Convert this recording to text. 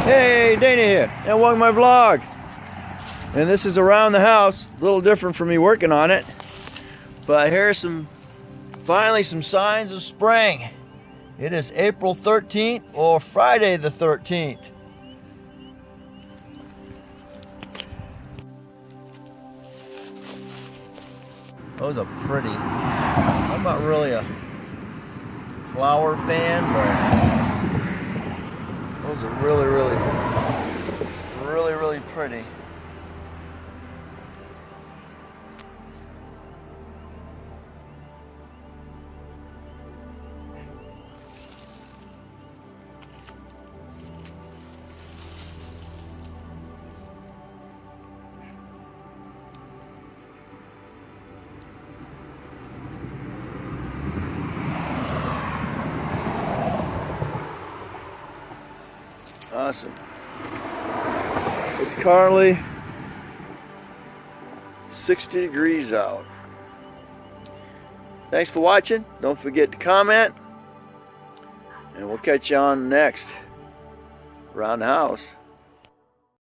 Hey, Dana here, and welcome to my vlog. And this is around the house, a little different from me working on it. But here's finally some signs of spring. It is April 13th or Friday the 13th. Those are pretty. I'm not really a flower fan, but those are really pretty. Awesome. It's currently 60 degrees out. Thanks for watching. Don't forget to comment. And we'll catch you on next Around the House.